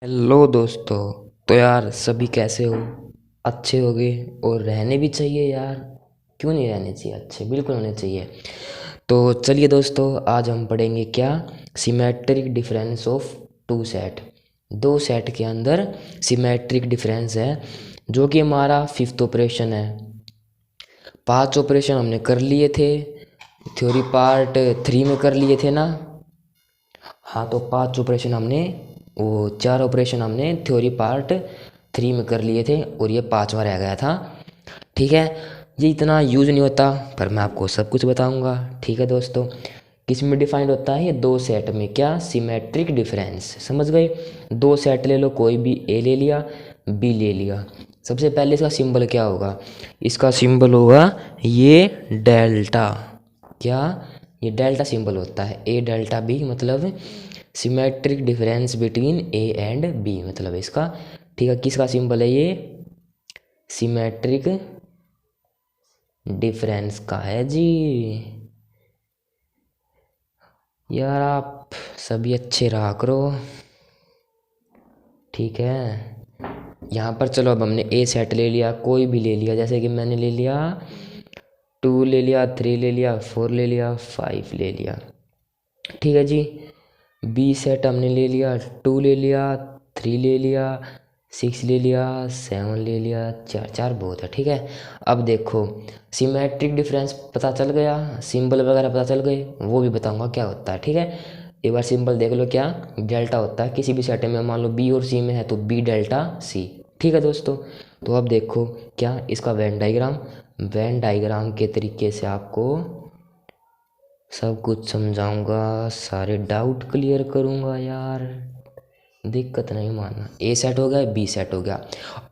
Hello दोस्तों। तो यार सभी कैसे हो? अच्छे होगे और रहने भी चाहिए यार। क्यों नहीं रहने चाहिए? अच्छे बिल्कुल होने चाहिए। तो चलिए दोस्तों, आज हम पढ़ेंगे क्या? Symmetric difference of two set. दो सेट के अंदर सिमेट्रिक डिफरेंस है, जो कि हमारा फिफ्थ ऑपरेशन है। पांच ऑपरेशन हमने कर लिए थे, थ्योरी पार्ट 3 में कर लिए थे ना। हाँ, तो पांच ऑपरेशन हमने, वो चार ऑपरेशन हमने थ्योरी पार्ट 3 में कर लिए थे और ये पांचवा रह गया था। ठीक है। ये इतना यूज़ नहीं होता, पर मैं आपको सब कुछ बताऊंगा। ठीक है दोस्तों। किस में डिफाइंड होता है ये? दो सेट में क्या? Symmetric difference. समझ गए? दो सेट ले लो, कोई भी ए ले लिया, बी ले लिया। सबसे पहले इसका सिंबल क्या होगा? इसका सिंबल होगा ये डेल्टा। क्या? ये डेल्टा सिंबल होता है, ए डेल्टा बी, मतलब symmetric difference between A and B, मतलब इसका। ठीक है, किसका सिंबल है ये? सिमेट्रिक डिफरेंस का है जी। यार आप सभी अच्छे रहा करो। ठीक है। यहाँ पर चलो, अब हमने ए सेट ले लिया, कोई भी ले लिया, जैसे कि मैंने ले लिया 2 ले लिया, 3 ले लिया, 4 ले लिया, 5 ले लिया। ठीक है जी। बी सेट हमने ले लिया, 2 ले लिया, 3 ले लिया, 6 ले लिया, 7 ले लिया, चार चार बहुत है। ठीक है। अब देखो, सिमेट्रिक डिफरेंस पता चल गया, सिंबल वगैरह पता चल गए, वो भी बताऊंगा क्या होता है। ठीक है। एक बार सिंबल देख लो, क्या डेल्टा होता है किसी भी सेट में। मान लो बी और सी में है तो बी डेल्टा सी। ठीक है दोस्तों। तो अब देखो क्या इसका वेन डायग्राम। वेन डायग्राम के तरीके से आपको सब कुछ समझाऊंगा, सारे डाउट क्लियर करूंगा यार। दिक्कत नहीं मानना। ए सेट हो गया, बी सेट हो गया।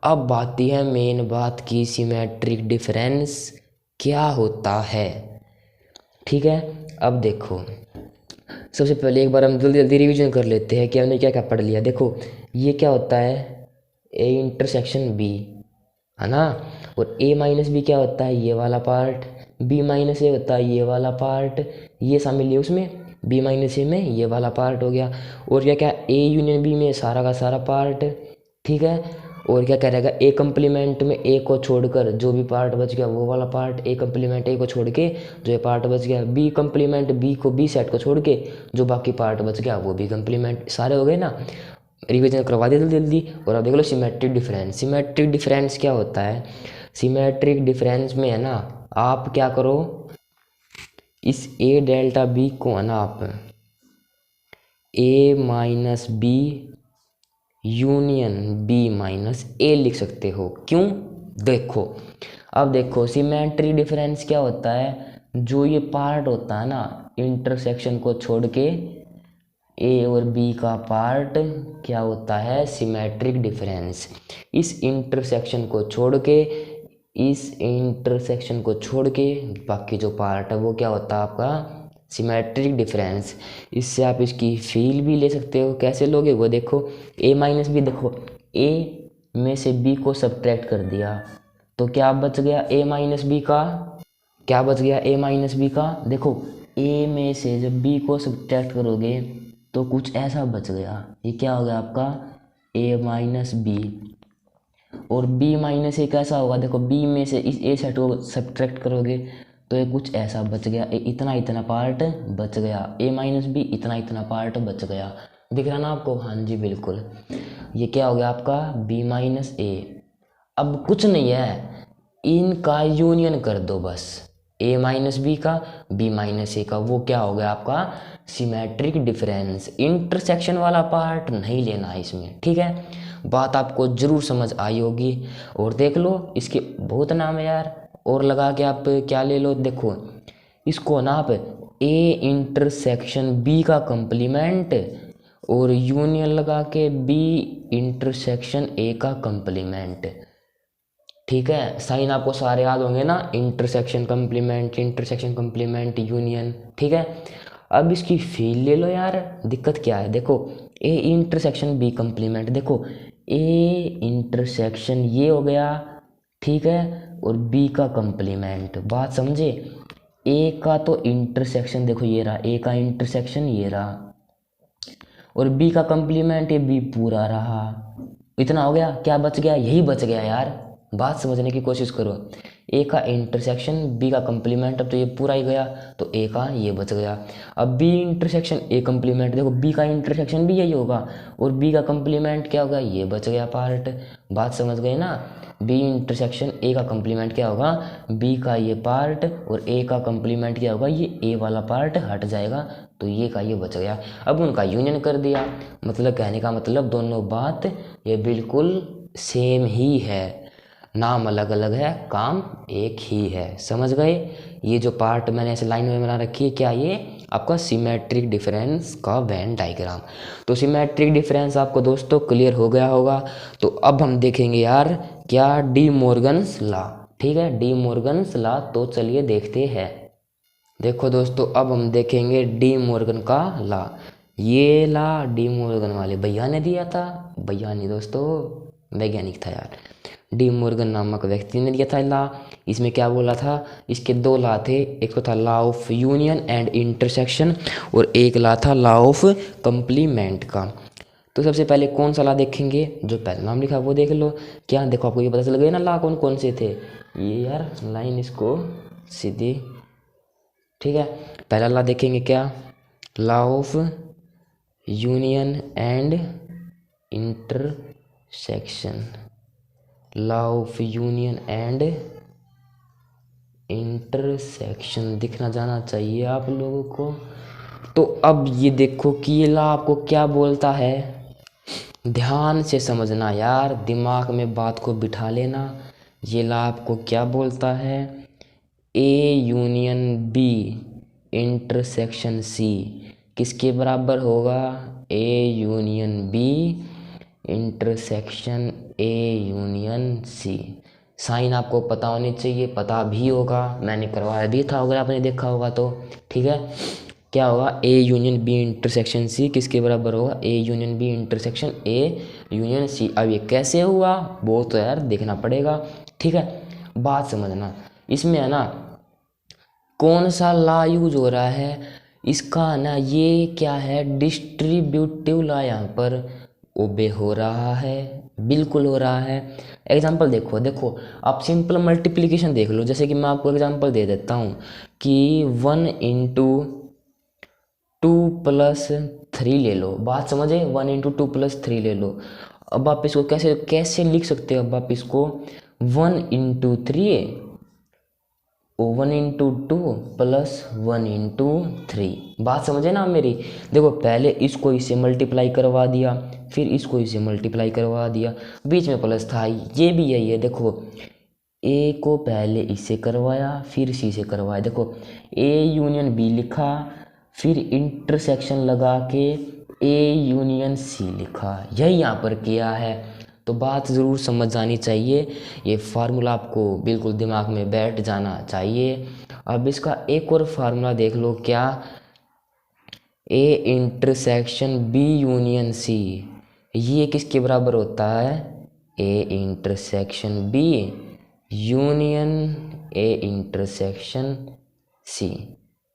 अब आती है मेन बात की, सिमेट्रिक डिफरेंस क्या होता है। ठीक है। अब देखो, सबसे पहले एक बार हम जल्दी जल्दी रिवीजन कर लेते हैं कि हमने क्या क्या पढ़ लिया। देखो, ये क्या होता है? ए इंटरसेक्शन बी, है ना। और ए माइनस बी क्या होता है? ये वाला पार्ट। बी माइनस ए होता है ये वाला पार्ट। ये शामिल है उसमें, बी माइनस ए में ये वाला पार्ट हो गया। और क्या क्या? ए यूनियन बी में सारा का सारा पार्ट। ठीक है। और क्या कह रहेगा? ए कंप्लीमेंट में ए को छोड़कर जो भी पार्ट बच गया वो वाला पार्ट। ए कंप्लीमेंट ए को छोड़ के जो ये पार्ट बच गया, बी कंप्लीमेंट बी को, बी सेट को छोड़ के जो बाकी पार्ट बच गया वो भी कंप्लीमेंट। सारे हो गए ना। रिवीजन करवा दिया जल्दी जल्दी। और अब देख लो सिमेट्रिक डिफरेंस। सिमेट्रिक डिफरेंस क्या होता है? सिमेट्रिक डिफरेंस में है ना, आप क्या करो, इस ए डेल्टा बी को है ना आप A minus B union B minus A लिख सकते हो। क्यों? देखो, अब देखो सिमेट्रिक डिफरेंस क्या होता है? जो ये पार्ट होता है ना, इंटरसेक्शन को छोड़ के ए और बी का पार्ट क्या होता है? Symmetric difference. इस इंटरसेक्शन को छोड़ के, इस इंटरसेक्शन को छोड़ के बाकी जो पार्ट है वो क्या होता है आपका? Symmetric difference. इससे आप इसकी फील भी ले सकते हो। कैसे लोगे वो देखो, ए माइनस बी। देखो, ए में से बी को सब्ट्रैक्ट कर दिया तो क्या बच गया? ए माइनस बी का। क्या बच गया? ए माइनस बी का। देखो, ए में से जब बी को सब्ट्रैक्ट करोगे तो कुछ ऐसा बच गया। ये क्या हो गया आपका? ए माइनस बी। और बी माइनस ए कैसा होगा? देखो, बी में से इस ए सेट को सब्ट्रैक्ट करोगे तो ये कुछ ऐसा बच गया। इतना इतना पार्ट बच गया। ए माइनस बी, इतना इतना पार्ट बच गया। दिख रहा ना आपको? हाँ जी बिल्कुल। ये क्या हो गया आपका? बी माइनस ए। अब कुछ नहीं है, इनका यूनियन कर दो बस। ए माइनस बी का, बी माइनस ए का, वो क्या हो गया आपका? Symmetric difference. इंटरसेक्शन वाला पार्ट नहीं लेना है इसमें। ठीक है। बात आपको जरूर समझ आई होगी। और देख लो, इसके बहुत नाम है यार। और लगा के आप क्या ले लो, देखो इसको ना आप ए इंटरसेक्शन बी का कंप्लीमेंट और यूनियन लगा के बी इंटरसेक्शन ए का कंप्लीमेंट। ठीक है। साइन आपको सारे याद होंगे ना, intersection complement, intersection complement, union. ठीक है। अब इसकी फील ले लो यार। दिक्कत क्या है? देखो, ए इंटरसेक्शन बी कंप्लीमेंट। देखो, ए इंटरसेक्शन ये हो गया, ठीक है, और बी का कंप्लीमेंट। बात समझे? ए का तो इंटरसेक्शन देखो ये रहा, ए का इंटरसेक्शन ये रहा, और बी का कंप्लीमेंट ये बी पूरा रहा। इतना हो गया, क्या बच गया? यही बच गया यार, बात समझने की कोशिश करो। ए का इंटरसेक्शन बी का कंप्लीमेंट, अब तो ये पूरा ही गया, तो ए का ये बच गया। अब बी इंटरसेक्शन ए कंप्लीमेंट, देखो बी का इंटरसेक्शन भी यही होगा और बी का कंप्लीमेंट क्या होगा? ये बच गया पार्ट। बात समझ गए ना? बी इंटरसेक्शन ए का कंप्लीमेंट क्या होगा? बी का ये पार्ट, और ए का कंप्लीमेंट क्या होगा? ये ए वाला पार्ट हट जाएगा, तो ये का ये बच गया। अब उनका यूनियन कर दिया, मतलब कहने का मतलब दोनों बात ये बिल्कुल सेम ही है, नाम अलग अलग है, काम एक ही है। समझ गए? ये जो पार्ट मैंने ऐसे लाइन में बना रखी है, क्या ये आपका सिमेट्रिक डिफरेंस का वेन डायग्राम। तो सिमेट्रिक डिफरेंस आपको दोस्तों क्लियर हो गया होगा। तो अब हम देखेंगे यार क्या, डी मॉर्गन्स लॉ। ठीक है, डी मॉर्गन्स लॉ, तो चलिए देखते हैं। देखो दोस्तों, अब हम देखेंगे डी मॉर्गन का लॉ। ये लॉ डी मॉर्गन वाले भैया ने दिया था, भैया नहीं दोस्तों, वैज्ञानिक था यार, डी मॉर्गन नामक व्यक्ति ने दिया था लॉ। इसमें क्या बोला था? इसके दो लॉ थे, एक तो था law of union and intersection, और एक लॉ था लॉ ऑफ कंप्लीमेंट का। तो सबसे पहले कौन सा लॉ देखेंगे? जो पहला नाम लिखा वो देख लो। क्या देखो, आपको ये पता चल गया ना लॉ कौन कौन से थे? ये यार लाइन इसको सीधी, ठीक है। पहला लॉ देखेंगे क्या? Law of union and intersection, law of union and intersection दिखना जाना चाहिए आप लोगों को। तो अब ये देखो कि ये लॉ आपको क्या बोलता है, ध्यान से समझना यार, दिमाग में बात को बिठा लेना। ये लॉ आपको क्या बोलता है? A union B intersection C किसके बराबर होगा? A union B intersection A union C. Sign आपको पता होनी चाहिए, पता भी होगा, मैंने करवाया भी था अगर आपने देखा होगा तो। ठीक है, क्या होगा? A union B intersection C किसके बराबर होगा? A union B intersection A union C. अब ये कैसे हुआ वो तो यार देखना पड़ेगा। ठीक है, बात समझना, इसमें है ना कौन सा लॉ यूज हो रहा है इसका ना, ये क्या है? डिस्ट्रीब्यूटिव लॉ यहाँ पर ओबे हो रहा है, बिल्कुल हो रहा है। एग्जाम्पल देखो, देखो आप सिंपल मल्टीप्लिकेशन देख लो, जैसे कि मैं आपको एग्जाम्पल दे देता हूँ कि 1 इंटू 2+3 ले लो। बात समझे? 1 इंटू 2+3 ले लो। अब आप इसको कैसे कैसे लिख सकते हो? अब आप इसको 1 इंटू 3 1 इंटू 2 प्लस 1 इंटू 3। बात समझे ना मेरी? देखो पहले इसको इससे मल्टीप्लाई करवा दिया, फिर इसको इससे मल्टीप्लाई करवा दिया, बीच में प्लस था, ये भी यही है। देखो ए को पहले इससे करवाया, फिर सी से करवाया। देखो ए यूनियन बी लिखा, फिर इंटरसेक्शन लगा के ए यूनियन सी लिखा, यही यहाँ पर किया है। तो बात ज़रूर समझ जानी चाहिए, ये फार्मूला आपको बिल्कुल दिमाग में बैठ जाना चाहिए। अब इसका एक और फार्मूला देख लो, क्या? A intersection B union C, ये किसके बराबर होता है? A intersection B union A intersection C.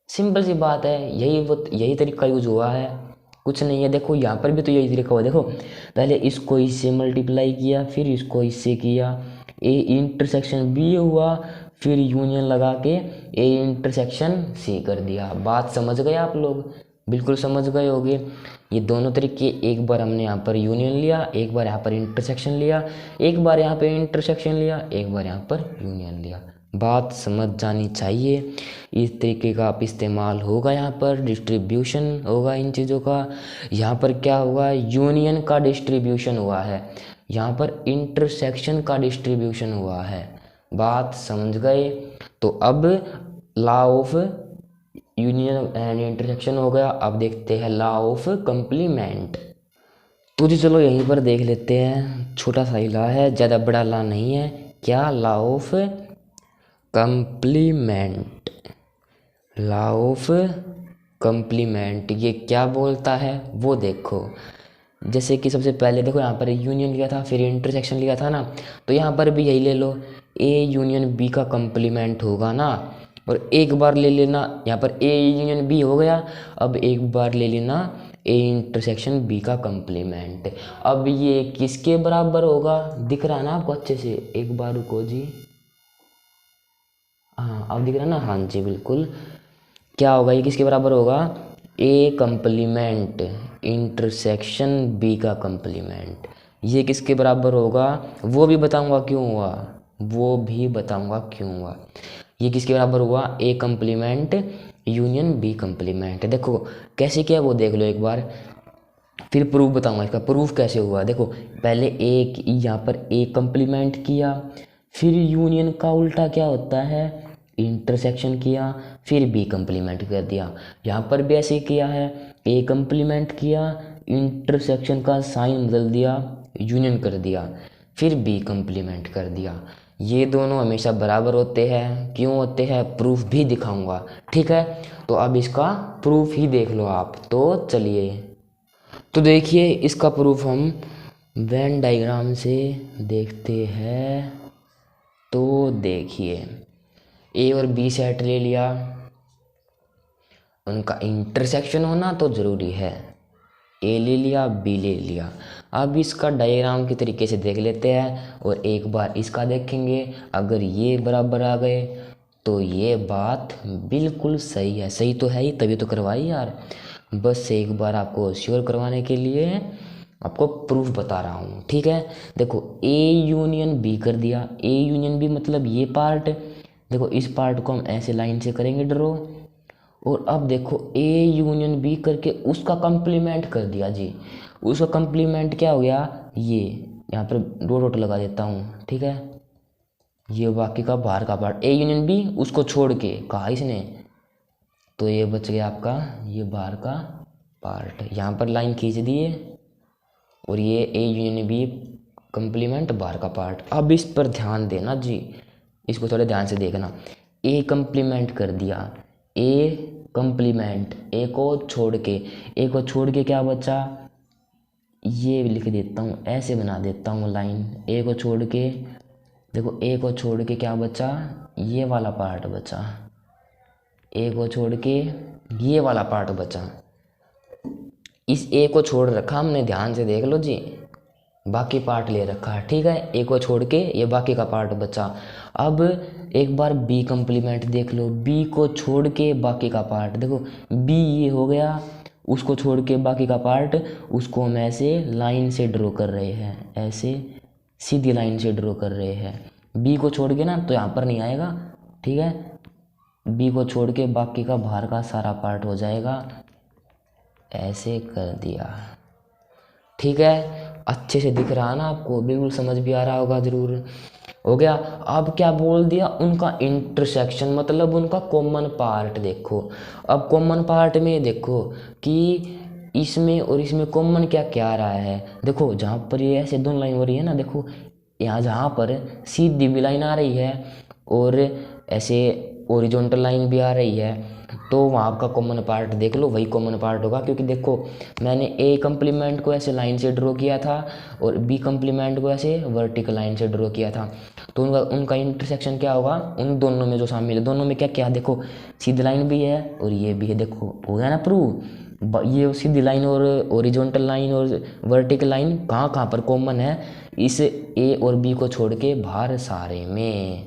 Simple सी बात है, यही तरीका यूज हुआ है, कुछ नहीं है। देखो यहाँ पर भी तो यही तरीका हुआ, देखो पहले इसको इससे मल्टीप्लाई किया, फिर इसको इससे किया, ए इंटरसेक्शन बी हुआ, फिर यूनियन लगा के ए इंटरसेक्शन सी कर दिया। बात समझ गए आप लोग? बिल्कुल समझ गए होगे। ये दोनों तरीके, एक बार हमने यहाँ पर यूनियन लिया, एक बार यहाँ पर इंटरसेक्शन लिया, एक बार यहाँ पर इंटरसेक्शन लिया, एक बार यहाँ पर यूनियन लिया। बात समझ जानी चाहिए, इस तरीके का आप इस्तेमाल होगा। यहाँ पर डिस्ट्रीब्यूशन होगा इन चीज़ों का, यहाँ पर क्या हुआ? यूनियन का डिस्ट्रीब्यूशन हुआ है, यहाँ पर इंटरसेक्शन का डिस्ट्रीब्यूशन हुआ है। बात समझ गए? तो अब law of union and intersection हो गया। अब देखते हैं लॉ ऑफ कंप्लीमेंट। तो जी चलो यहीं पर देख लेते हैं, छोटा सा ही लॉ है, ज़्यादा बड़ा लॉ नहीं है। क्या? Law of complement. Law of complement ये क्या बोलता है वो देखो। जैसे कि सबसे पहले देखो यहाँ पर यूनियन लिया था, फिर इंटरसेक्शन लिया था ना, तो यहाँ पर भी यही ले लो, ए यूनियन बी का कंप्लीमेंट होगा ना। और एक बार ले लेना, यहाँ पर ए यूनियन बी हो गया, अब एक बार ले लेना ए इंटरसेक्शन बी का कंप्लीमेंट। अब ये किसके बराबर होगा, दिख रहा ना आपको अच्छे से, एक बार रुको जी, हाँ अब दिख रहा ना, हाँ जी बिल्कुल। क्या होगा, ये किसके बराबर होगा, ए कंप्लीमेंट इंटरसेक्शन बी का कंप्लीमेंट। ये किसके बराबर होगा, वो भी बताऊंगा क्यों हुआ, वो भी बताऊंगा क्यों हुआ। ये किसके बराबर हुआ, ए कंप्लीमेंट यूनियन बी कंप्लीमेंट। देखो कैसे किया वो देख लो एक बार, फिर प्रूफ बताऊंगा इसका प्रूफ कैसे हुआ। देखो पहले एक यहाँ पर ए कंप्लीमेंट किया, फिर यूनियन का उल्टा क्या होता है, इंटरसेक्शन किया, फिर बी कंप्लीमेंट कर दिया। यहाँ पर भी ऐसे किया है, ए कंप्लीमेंट किया, इंटरसेक्शन का साइन बदल दिया, यूनियन कर दिया, फिर बी कंप्लीमेंट कर दिया। ये दोनों हमेशा बराबर होते हैं, क्यों होते हैं, प्रूफ भी दिखाऊंगा, ठीक है। तो अब इसका प्रूफ ही देख लो आप, तो चलिए। तो देखिए इसका प्रूफ हम वेन डायग्राम से देखते हैं। तो देखिए ए और बी सेट ले लिया, उनका इंटरसेक्शन होना तो ज़रूरी है, ए ले लिया बी ले लिया। अब इसका डायग्राम के तरीके से देख लेते हैं और एक बार इसका देखेंगे। अगर ये बराबर आ गए तो ये बात बिल्कुल सही है, सही तो है ही, तभी तो करवाई यार। बस एक बार आपको श्योर करवाने के लिए आपको प्रूफ बता रहा हूँ, ठीक है। देखो ए यूनियन बी कर दिया, ए यूनियन बी मतलब ये पार्ट, देखो इस पार्ट को हम ऐसे लाइन से करेंगे ड्रॉ, और अब देखो ए यूनियन बी करके उसका कंप्लीमेंट कर दिया जी। उसका कंप्लीमेंट क्या हो गया, ये यहाँ पर दो डॉट लगा देता हूँ, ठीक है। ये बाकी का बाहर का पार्ट ए यूनियन बी, उसको छोड़ के कहा इसने, तो ये बच गया आपका ये बाहर का पार्ट। यहाँ पर लाइन खींच दिए और ये ए यूनियन बी कंप्लीमेंट बाहर का पार्ट। अब इस पर ध्यान देना जी, इसको थोड़े ध्यान से देखना। ए कंप्लीमेंट कर दिया, ए कंप्लीमेंट, ए को छोड़ के, ए को छोड़ के क्या बचा, ये लिख देता हूँ, ऐसे बना देता हूँ लाइन। ए को छोड़ के देखो, ए को छोड़ के क्या बचा, ये वाला पार्ट बचा, ए को छोड़ के ये वाला पार्ट बचा। इस ए को छोड़ रखा हमने, ध्यान से देख लो जी, बाकी पार्ट ले रखा है, ठीक है। ए को छोड़ के ये बाकी का पार्ट बचा। अब एक बार बी कंप्लीमेंट देख लो, बी को छोड़ के बाकी का पार्ट, देखो बी ये हो गया, उसको छोड़ के बाकी का पार्ट, उसको हम ऐसे लाइन से ड्रॉ कर रहे हैं, ऐसे सीधी लाइन से ड्रॉ कर रहे हैं। बी को छोड़ के ना तो यहाँ पर नहीं आएगा, ठीक है। बी को छोड़ के बाकी का बाहर का सारा पार्ट हो जाएगा, ऐसे कर दिया, ठीक है। अच्छे से दिख रहा है ना आपको, बिल्कुल समझ भी आ रहा होगा ज़रूर, हो गया। अब क्या बोल दिया, उनका इंटरसेक्शन मतलब उनका कॉमन पार्ट। देखो अब कॉमन पार्ट में देखो कि इसमें और इसमें कॉमन क्या क्या आ रहा है। देखो जहाँ पर ये ऐसे दोनों लाइन हो रही है ना, देखो यहाँ जहाँ पर सीधी भी लाइन आ रही है और ऐसे ओरिजेंटल लाइन भी आ रही है, तो वहाँ का कॉमन पार्ट देख लो, वही कॉमन पार्ट होगा। क्योंकि देखो मैंने ए कंप्लीमेंट को ऐसे लाइन से ड्रॉ किया था और बी कंप्लीमेंट को ऐसे वर्टिकल लाइन से ड्रॉ किया था, तो उनका उनका इंटरसेक्शन क्या होगा, उन दोनों में जो शामिल है, दोनों में क्या क्या, देखो सीधी लाइन भी है और ये भी है। देखो हो गया ना प्रूव, ये सीधी लाइन और ओरिजेंटल लाइन और वर्टिकल लाइन कहाँ कहाँ पर कॉमन है, इस ए और बी को छोड़ के बाहर सारे में।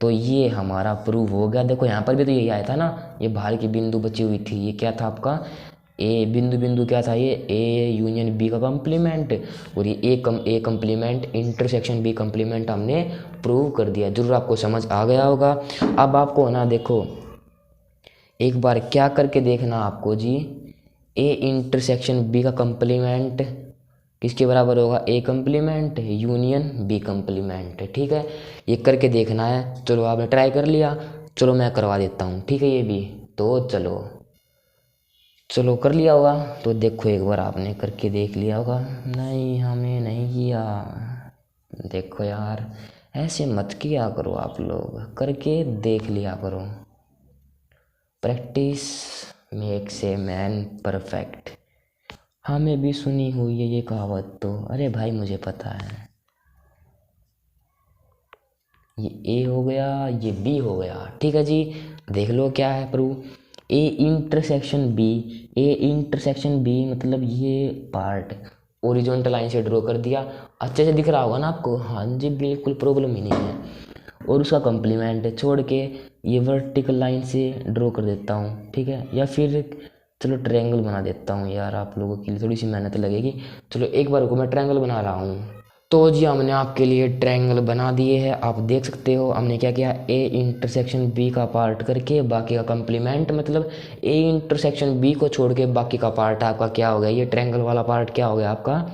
तो ये हमारा प्रूव हो गया। देखो यहाँ पर भी तो यही आया था ना, ये बाहर की बिंदु बची हुई थी, ये क्या था आपका ए बिंदु, बिंदु क्या था, ये ए यूनियन बी का कंप्लीमेंट, और ये ए कंप्लीमेंट इंटरसेक्शन बी कंप्लीमेंट हमने प्रूव कर दिया। जरूर आपको समझ आ गया होगा। अब आपको ना देखो एक बार क्या करके देखना आपको जी, ए इंटरसेक्शन बी का कंप्लीमेंट किसके बराबर होगा, ए कंप्लीमेंट यूनियन बी कंप्लीमेंट, ठीक है। ये करके देखना है। चलो आपने ट्राई कर लिया, चलो मैं करवा देता हूँ, ठीक है। ये भी तो चलो कर लिया होगा, तो देखो एक बार आपने करके देख लिया होगा। नहीं हमें नहीं किया, देखो यार ऐसे मत किया करो, आप लोग करके देख लिया करो। Practice makes a man perfect, हमें भी सुनी हुई है ये कहावत तो, अरे भाई मुझे पता है। ये ए हो गया, ये बी हो गया, ठीक है जी। देख लो क्या है proof, A intersection B, A intersection B मतलब ये पार्ट ओरिजेंटल लाइन से ड्रॉ कर दिया। अच्छे से दिख रहा होगा ना आपको? हाँ जी, बिल्कुल प्रॉब्लम ही नहीं है। और उसका कॉम्प्लीमेंट छोड़ के ये वर्टिकल लाइन से ड्रॉ कर देता हूँ, ठीक है। या फिर चलो ट्रायंगल बना देता हूँ यार, आप लोगों के लिए थोड़ी सी मेहनत लगेगी। चलो एक बार को मैं ट्रायंगल बना रहा हूँ। तो जी हमने आपके लिए ट्रायंगल बना दिए हैं, आप देख सकते हो हमने क्या किया, ए इंटरसेक्शन बी का पार्ट करके बाकी का कम्प्लीमेंट, मतलब ए इंटरसेक्शन बी को छोड़ के बाकी का पार्ट आपका क्या हो गया, ये ट्रायंगल वाला पार्ट क्या हो गया आपका,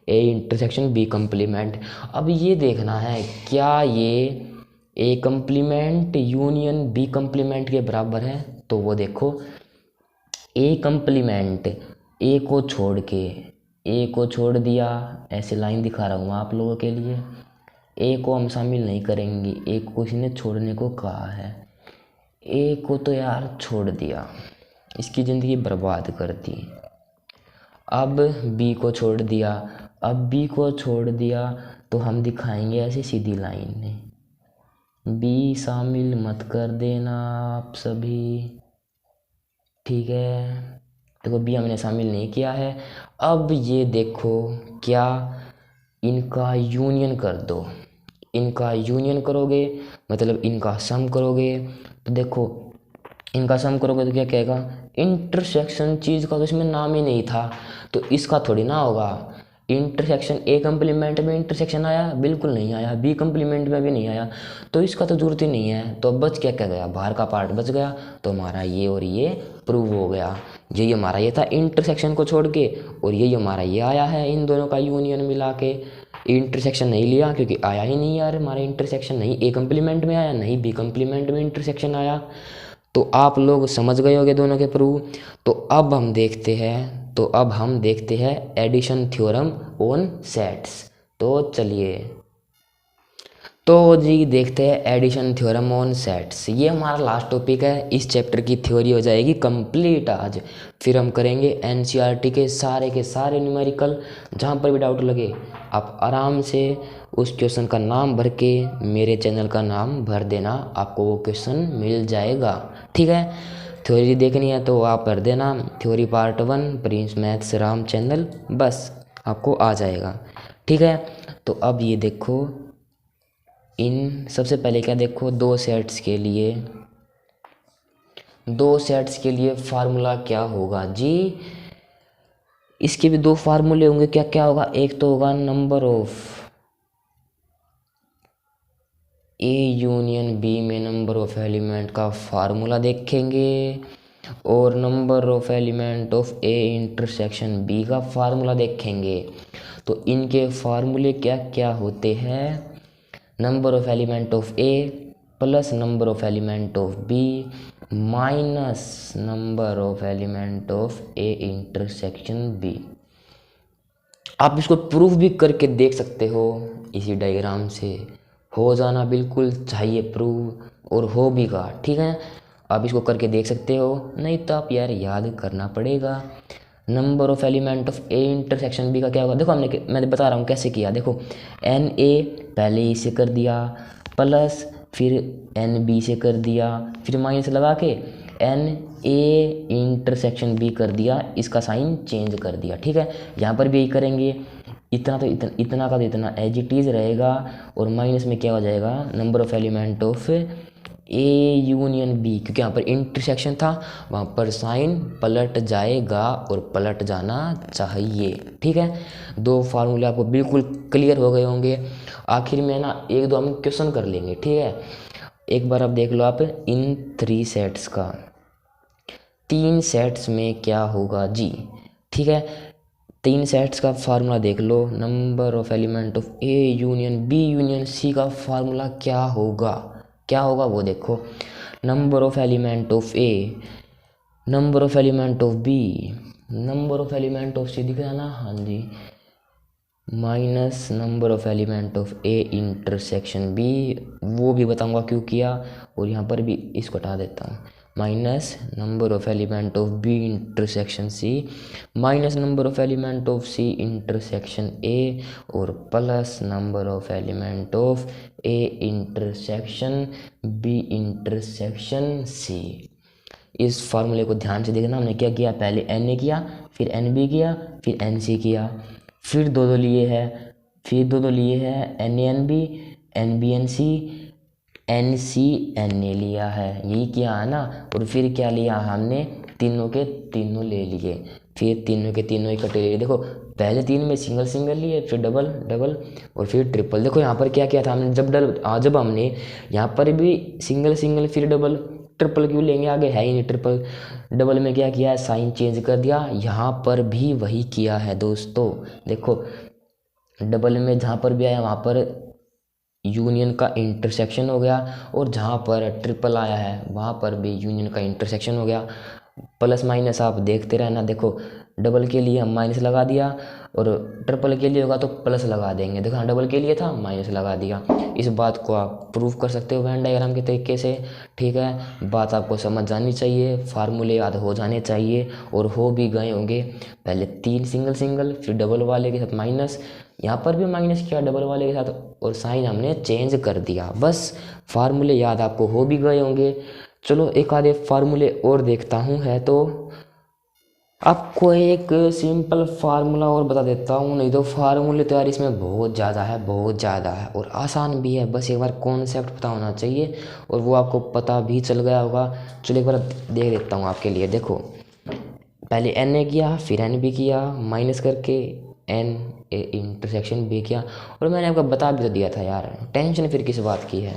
ए इंटरसेक्शन बी कम्प्लीमेंट। अब ये देखना है क्या ये A complement union B complement के बराबर है। तो वो देखो, ए कम्प्लीमेंट ए को छोड़ के, ए को छोड़ दिया, ऐसे लाइन दिखा रहा हूँ आप लोगों के लिए। ए को हम शामिल नहीं करेंगे, ए को किसी ने छोड़ने को कहा है। ए को तो यार छोड़ दिया, इसकी ज़िंदगी बर्बाद कर दी। अब बी को छोड़ दिया, अब बी को छोड़ दिया तो हम दिखाएंगे ऐसे सीधी लाइन में। बी शामिल मत कर देना आप सभी, ठीक है। देखो बी हमने शामिल नहीं किया है। अब ये देखो क्या, इनका यूनियन कर दो, इनका यूनियन करोगे मतलब इनका सम करोगे। तो देखो इनका सम करोगे तो क्या कहेगा, इंटरसेक्शन चीज़ का तो इसमें नाम ही नहीं था, तो इसका थोड़ी ना होगा। इंटरसेक्शन ए कम्प्लीमेंट में इंटरसेक्शन आया, बिल्कुल नहीं आया, बी कम्प्लीमेंट में भी नहीं आया, तो इसका तो जरूरत ही नहीं है। तो बच क्या क्या गया, बाहर का पार्ट बच गया। तो हमारा ये और ये प्रूव हो गया। यही हमारा ये था इंटरसेक्शन को छोड़ के, और यही हमारा ये आया है इन दोनों का यूनियन मिला के। इंटरसेक्शन नहीं लिया क्योंकि आया ही नहीं यार, हमारा इंटरसेक्शन नहीं ए कम्प्लीमेंट में आया, नहीं बी कम्प्लीमेंट में इंटरसेक्शन आया। तो आप लोग समझ गए होंगे दोनों के प्रूफ। तो अब हम देखते हैं एडिशन थ्योरम ऑन सेट्स। तो चलिए, तो जी देखते हैं एडिशन थ्योरम ऑन सेट्स। ये हमारा लास्ट टॉपिक है, इस चैप्टर की थ्योरी हो जाएगी कंप्लीट आज। फिर हम करेंगे एनसीईआरटी के सारे न्यूमेरिकल। जहाँ पर भी डाउट लगे आप आराम से उस क्वेश्चन का नाम भर के मेरे चैनल का नाम भर देना, आपको वो क्वेश्चन मिल जाएगा, ठीक है। थ्योरी देखनी है तो आप भर देना theory part 1 Prince maths Ram channel, बस आपको आ जाएगा, ठीक है। तो अब ये देखो, इन सबसे पहले क्या देखो, दो सेट्स के लिए फार्मूला क्या होगा जी। इसके भी दो फार्मूले होंगे, क्या क्या होगा, एक तो होगा number of A union B में नंबर ऑफ एलिमेंट का फार्मूला देखेंगे, और number of element of A intersection B का फार्मूला देखेंगे। तो इनके फार्मूले क्या क्या होते हैं, number of element of A plus number of element of B minus number of element of A intersection B. आप इसको प्रूफ भी करके देख सकते हो इसी डायग्राम से, हो जाना बिल्कुल चाहिए प्रूफ, और हो भी का, ठीक है। आप इसको करके देख सकते हो, नहीं तो आप यार याद करना पड़ेगा। Number of element of A intersection B का क्या होगा, देखो मैंने बता रहा हूँ कैसे किया। देखो एन ए पहले ई से कर दिया, प्लस फिर एन बी से कर दिया, फिर माइनस लगा के एन ए इंटरसेक्शन बी कर दिया, इसका साइन चेंज कर दिया, ठीक है। यहाँ पर भी यही करेंगे, इतना तो इतना का तो इतना एज इट इज़ रहेगा, और माइनस में क्या हो जाएगा, number of element of A union B, क्योंकि यहाँ पर इंटरसेक्शन था, वहाँ पर साइन पलट जाएगा और पलट जाना चाहिए, ठीक है। दो फार्मूले आपको बिल्कुल क्लियर हो गए होंगे। आखिर में ना एक दो हम क्वेश्चन कर लेंगे, ठीक है। एक बार आप देख लो, आप इन 3 सेट्स का, 3 सेट्स में क्या होगा जी, ठीक है। 3 सेट्स का फार्मूला देख लो, number of element of A union B union C का फार्मूला क्या होगा वो देखो, number of element of A, number of element of B, number of element of C, दिख रहा है ना, हाँ जी, minus number of element of A intersection B, वो भी बताऊंगा क्यों किया, और यहाँ पर भी इसको हटा देता हूँ, minus number of element of B intersection C, minus number of element of C intersection A, और plus number of element of A intersection B intersection C. इस फार्मूले को ध्यान से देखना। हमने क्या किया, पहले Na किया, फिर Nb किया, फिर Nc किया, फिर दो दो लिए है, फिर दो दो लिए है NaNb, NbNc, NcNa लिया है, यही किया है ना। और फिर क्या लिया हमने, तीनों के तीनों ले लिए, फिर तीनों के तीनों इकट्ठे ले लिए। देखो पहले तीन में सिंगल सिंगल लिए, फिर डबल डबल और फिर ट्रिपल। देखो यहाँ पर क्या किया था हमने, जब हमने यहाँ पर भी सिंगल सिंगल फिर डबल, ट्रिपल क्यों लेंगे, आगे है ही नहीं ट्रिपल। डबल में क्या किया है, साइन चेंज कर दिया। यहाँ पर भी वही किया है दोस्तों। देखो डबल में जहाँ पर भी आया वहाँ पर यूनियन का इंटरसेक्शन हो गया, और जहाँ पर ट्रिपल आया है वहाँ पर भी यूनियन का इंटरसेक्शन हो गया। प्लस माइनस आप देखते रहना। देखो डबल के लिए हम माइनस लगा दिया, और ट्रिपल के लिए होगा तो प्लस लगा देंगे। देखो हाँ, डबल के लिए था माइनस लगा दिया। इस बात को आप प्रूव कर सकते हो वेन डायग्राम के तरीके से। ठीक है, बात आपको समझ जानी चाहिए, फार्मूले याद हो जाने चाहिए, और हो भी गए होंगे। पहले तीन सिंगल सिंगल, फिर डबल वाले के साथ माइनस, यहाँ पर भी माइनस किया डबल वाले के साथ, और साइन हमने चेंज कर दिया। बस फार्मूले याद आपको हो भी गए होंगे। चलो एक आधे फार्मूले और देखता हूँ, है तो आपको एक सिंपल फार्मूला और बता देता हूँ। नहीं तो फार्मूले तो यार इसमें बहुत ज़्यादा है, बहुत ज़्यादा है, और आसान भी है। बस एक बार कॉन्सेप्ट पता होना चाहिए, और वो आपको पता भी चल गया होगा। चलो एक बार देख देता हूँ आपके लिए। देखो पहले Na किया, फिर Nb किया, माइनस करके Na इंटरसेक्शन B किया, और मैंने आपको बता भी तो दिया था यार, टेंशन फिर किस बात की है।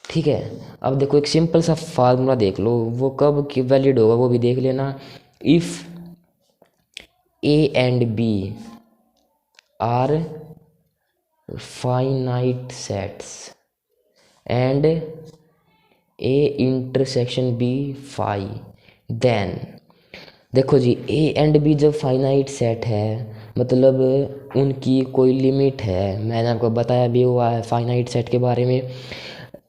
ठीक है, अब देखो एक सिंपल सा फार्मूला देख लो, वो कब की वैलिड होगा वो भी देख लेना। If A and B are finite sets and A intersection B phi, then देखो जी A एंड B जब फाइनाइट सेट है, मतलब उनकी कोई लिमिट है। मैंने आपको बताया भी हुआ है फाइनाइट सेट के बारे में।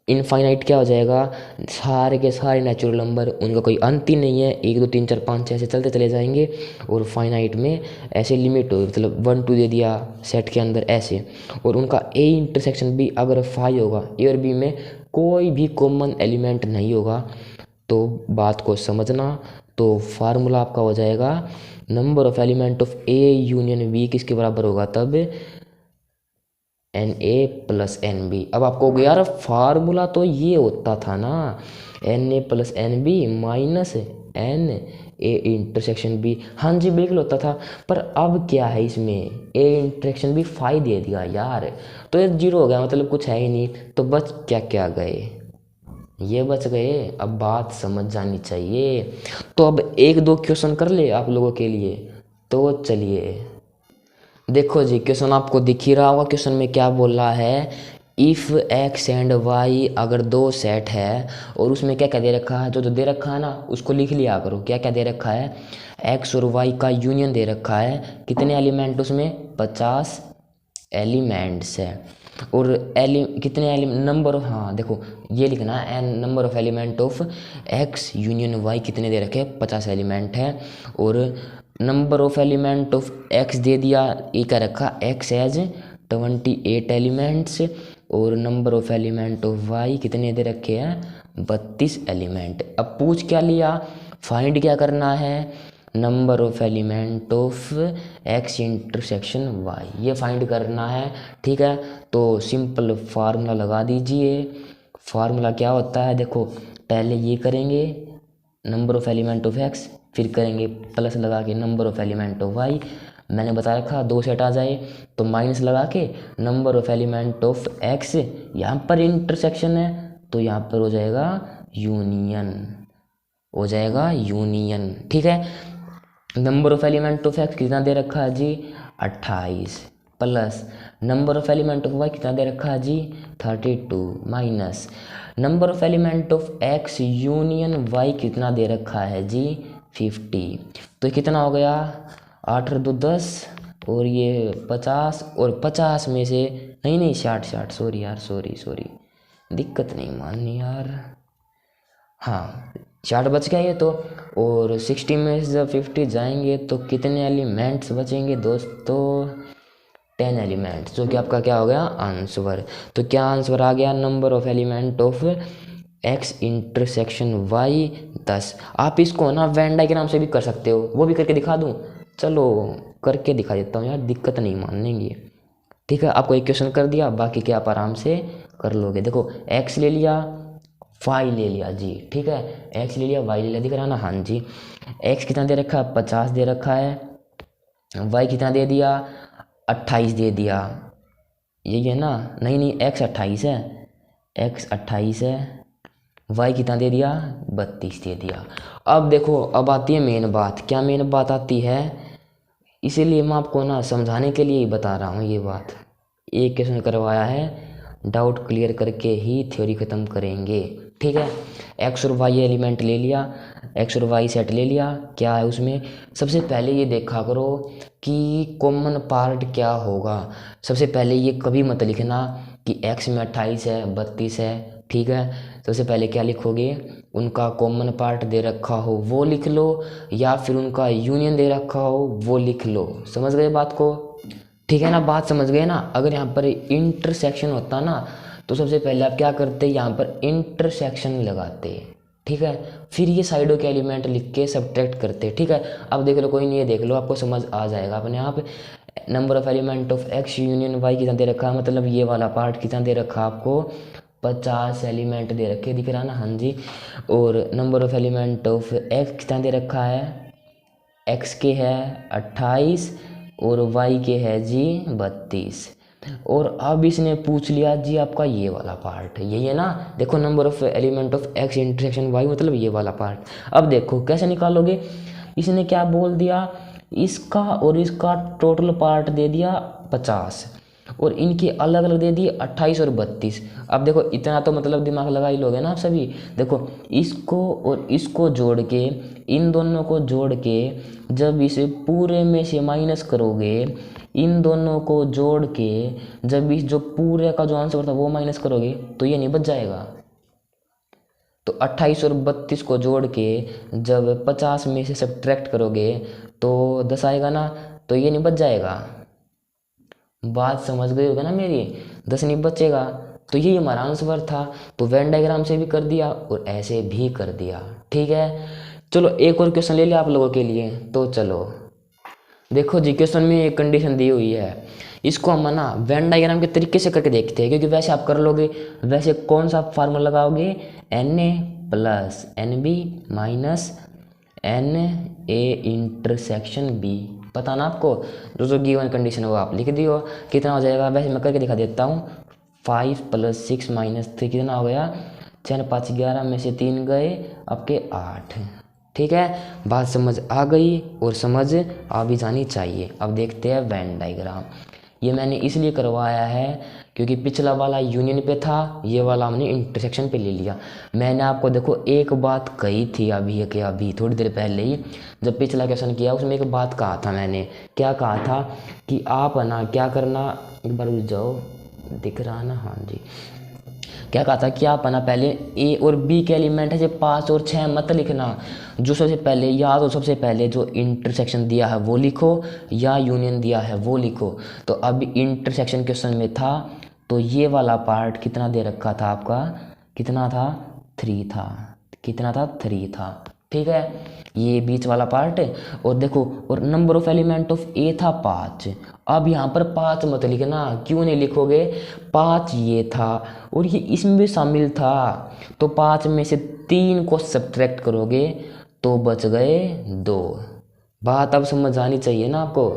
इनफाइनाइट क्या हो जाएगा, सारे के सारे नेचुरल नंबर, उनका कोई अंत ही नहीं है, 1 2 3 4 5 ऐसे चलते चले जाएंगे। और फाइनाइट में ऐसे लिमिट हो, मतलब 1 2 दे दिया सेट के अंदर ऐसे। और उनका ए इंटरसेक्शन भी अगर फाई होगा, ए और बी में कोई भी कॉमन एलिमेंट नहीं होगा, तो बात को समझना। तो फार्मूला आपका हो जाएगा, number of element of A union B किसके बराबर होगा, तब Na प्लस Nb। अब आपको यार फार्मूला तो ये होता था ना, Na plus Nb minus N A intersection B। हाँ जी बिल्कुल होता था, पर अब क्या है इसमें, A इंटरसेक्शन B फाई दे दिया यार, तो ये जीरो हो गया, मतलब कुछ है ही नहीं। तो बच क्या क्या गए, ये बच गए। अब बात समझ जानी चाहिए। तो अब एक दो क्वेश्चन कर ले आप लोगों के लिए, तो चलिए देखो जी, क्वेश्चन आपको दिख ही रहा होगा। क्वेश्चन में क्या बोल रहा है, इफ़ एक्स एंड वाई अगर दो सेट है, और उसमें क्या क्या दे रखा है, जो जो दे रखा है ना उसको लिख लिया करो। क्या क्या दे रखा है, एक्स और वाई का यूनियन दे रखा है, कितने एलिमेंट उसमें, 50 एलिमेंट्स है। और कितने नंबर ऑफ, हाँ देखो ये लिखना है, n number of element of X union Y कितने दे रखे, 50 एलिमेंट है। और number of element of X दे दिया, ये क्या रखा, एक्स एज 28 एलिमेंट्स। और number of element of Y कितने दे रखे हैं, 32 एलिमेंट। अब पूछ क्या लिया, फाइंड क्या करना है, number of element of X intersection Y, ये फाइंड करना है। ठीक है, तो सिंपल फार्मूला लगा दीजिए। फार्मूला क्या होता है, देखो पहले ये करेंगे number of element of X, फिर करेंगे प्लस लगा के number of element of Y. मैंने बता रखा दो सेट आ जाए तो माइनस लगा के number of element of x, यहाँ पर इंटरसेक्शन है तो यहाँ पर हो जाएगा यूनियन, हो जाएगा यूनियन। ठीक है, number of element of X कितना दे रखा है जी, 28, plus number of element of Y कितना दे रखा है जी, 32, minus number of element of X union Y कितना दे रखा है जी, 50। तो कितना हो गया, 8 और 2 10, और ये 50, और 50 में से नहीं 60, सॉरी यार, सॉरी दिक्कत नहीं माननी यार, हाँ 60 बच गया ये तो। और 60 में से जब 50 जाएंगे तो कितने एलिमेंट्स बचेंगे दोस्तों, 10 एलिमेंट्स, जो कि आपका क्या हो गया आंसर। तो क्या आंसर आ गया, number of element of x intersection y 10। आप इसको ना वेन डायग्राम से भी कर सकते हो, वो भी करके दिखा दूँ? चलो करके दिखा देता हूँ यार, दिक्कत नहीं मानेंगे। ठीक है, आपको एक क्वेश्चन कर दिया, बाकी के आप आराम से कर लोगे। देखो x ले लिया, y ले लिया जी, ठीक है, x ले लिया, y ले लिया, दिख रहा ना? हाँ जी। x कितना दे रखा है? 50 दे रखा है। y कितना दे दिया? 28 दे दिया। यही है ना? नहीं नहीं, x 28 है, x 28 है। y कितना दे दिया? 32 दे दिया। अब देखो, अब आती है मेन बात। क्या मेन बात आती है? इसीलिए मैं आपको ना समझाने के लिए ही बता रहा हूँ ये बात। एक क्वेश्चन करवाया है, डाउट क्लियर करके ही थ्योरी ख़त्म करेंगे। ठीक है, एक्स और वाई एलिमेंट ले लिया, एक्स और वाई सेट ले लिया। क्या है उसमें? सबसे पहले ये देखा करो कि कॉमन पार्ट क्या होगा। सबसे पहले ये कभी मत लिखना कि एक्स में 28 है, 32 है। ठीक है, सबसे पहले क्या लिखोगे? उनका कॉमन पार्ट दे रखा हो वो लिख लो, या फिर उनका यूनियन दे रखा हो वो लिख लो। समझ गए बात को? ठीक है ना, बात समझ गए ना? अगर यहाँ पर इंटरसेक्शन होता ना, तो सबसे पहले आप क्या करते? यहाँ पर इंटरसेक्शन लगाते। ठीक है, फिर ये साइडों के एलिमेंट लिख के सब्ट्रैक्ट करते। ठीक है, अब देख लो, कोई नहीं है, देख लो, आपको समझ आ जाएगा अपने आप। Number of element of X union Y कितना दे रखा है, मतलब ये वाला पार्ट कितना दे रखा आपको? 50 एलिमेंट दे रखे, दिख रहा ना? हाँ जी। और number of element of X कितना दे रखा है? एक्स के है 28 और वाई के है जी 32। और अब इसने पूछ लिया जी आपका ये वाला पार्ट, यही है ना? देखो, number of element of X intersection Y, मतलब ये वाला पार्ट। अब देखो कैसे निकालोगे? इसने क्या बोल दिया? इसका और इसका टोटल पार्ट दे दिया 50, और इनके अलग अलग दे दिए 28 और 32। अब देखो, इतना तो मतलब दिमाग लगा ही लोगे ना आप सभी। देखो, इसको और इसको जोड़ के, इन दोनों को जोड़ के जब इसे पूरे में से माइनस करोगे, इन दोनों को जोड़ के जब इस जो पूरे का जो आंसर था वो माइनस करोगे, तो ये नहीं बच जाएगा? तो 28 और 32 को जोड़ के जब 50 में से सब्ट्रैक्ट करोगे तो 10 आएगा ना? तो ये नहीं बच जाएगा? बात समझ गए होगा ना मेरी? 10 नहीं बचेगा। तो यही हमारा आंसर था। तो वेन डायग्राम से भी कर दिया और ऐसे भी कर दिया। ठीक है, चलो एक और क्वेश्चन ले लिया आप लोगों के लिए। तो चलो देखो जी, क्वेश्चन में एक कंडीशन दी हुई है, इसको हम ना वेन डायग्राम के तरीके से करके देखते हैं, क्योंकि वैसे आप कर लोगे। वैसे कौन सा फार्मूला लगाओगे? Na plus NB minus Na intersection B। पता ना आपको? जो जो गिवन कंडीशन है वो आप लिख दियो। कितना हो जाएगा? वैसे मैं करके दिखा देता हूँ। 5 + 6 - 3 कितना हो गया? 6 × 5 = 11 में से 3 गए आपके 8। ठीक है, बात समझ आ गई और समझ आ भी जानी चाहिए। अब देखते हैं वेन डायग्राम। ये मैंने इसलिए करवाया है क्योंकि पिछला वाला यूनियन पे था, ये वाला हमने इंटरसेक्शन पे ले लिया। मैंने आपको देखो एक बात कही थी अभी थोड़ी देर पहले ही, जब पिछला क्वेश्चन किया उसमें एक बात कहा था मैंने। क्या कहा था? कि आप ना क्या करना, एक बार रुक जाओ, दिख रहा ना? हाँ जी। क्या कहा था कि आप ना पहले ए और बी के एलिमेंट है जो 5 और 6 मत लिखना। जो सबसे पहले, या तो सबसे पहले जो इंटरसेक्शन दिया है वो लिखो, या यूनियन दिया है वो लिखो। तो अब इंटरसेक्शन क्वेश्चन में था, तो ये वाला पार्ट कितना दे रखा था आपका? कितना था? 3 था। कितना था? 3 था। ठीक है, ये बीच वाला पार्ट। और देखो, और नंबर ऑफ एलिमेंट ऑफ ए था 5। अब यहाँ पर 5 मत लिखना। क्यों नहीं लिखोगे? 5 ये था और ये इसमें भी शामिल था, तो 5 में से 3 को सब्ट्रैक्ट करोगे तो बच गए 2। बात अब समझ आनी चाहिए ना आपको?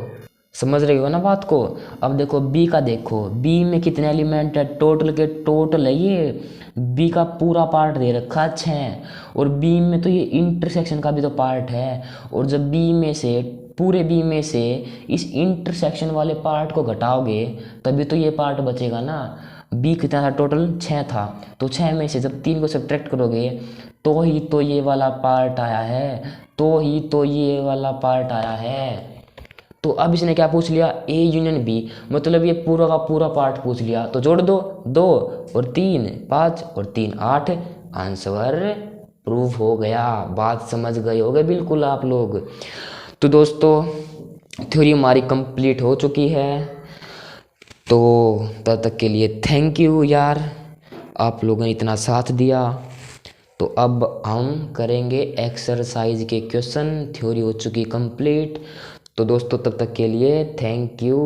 समझ रहे हो ना बात को? अब देखो बी का, देखो बी में कितने एलिमेंट है? टोटल के टोटल है ये। बी का पूरा पार्ट दे रखा 6, और बी में तो ये इंटरसेक्शन का भी तो पार्ट है। और जब बी में से, पूरे बी में से इस इंटरसेक्शन वाले पार्ट को घटाओगे तभी तो ये पार्ट बचेगा ना। बी कितना था? टोटल 6 था, तो 6 में से जब 3 को सब्ट्रैक्ट करोगे तो ही तो ये वाला पार्ट आया है, तो ही तो ये वाला पार्ट आया है। तो अब इसने क्या पूछ लिया? ए यूनियन बी, मतलब ये पूरा का पूरा पार्ट पूछ लिया। तो जोड़ दो, 2 और 3 5 और 3 8, आंसर प्रूव हो गया। बात समझ गए होगे बिल्कुल आप लोग। तो दोस्तों, थ्योरी हमारी कंप्लीट हो चुकी है। तो तब तक के लिए थैंक यू यार, आप लोगों ने इतना साथ दिया। तो अब हम करेंगे एक्सरसाइज के क्वेश्चन। थ्योरी हो चुकी कंप्लीट। तो दोस्तों तब तक के लिए थैंक यू।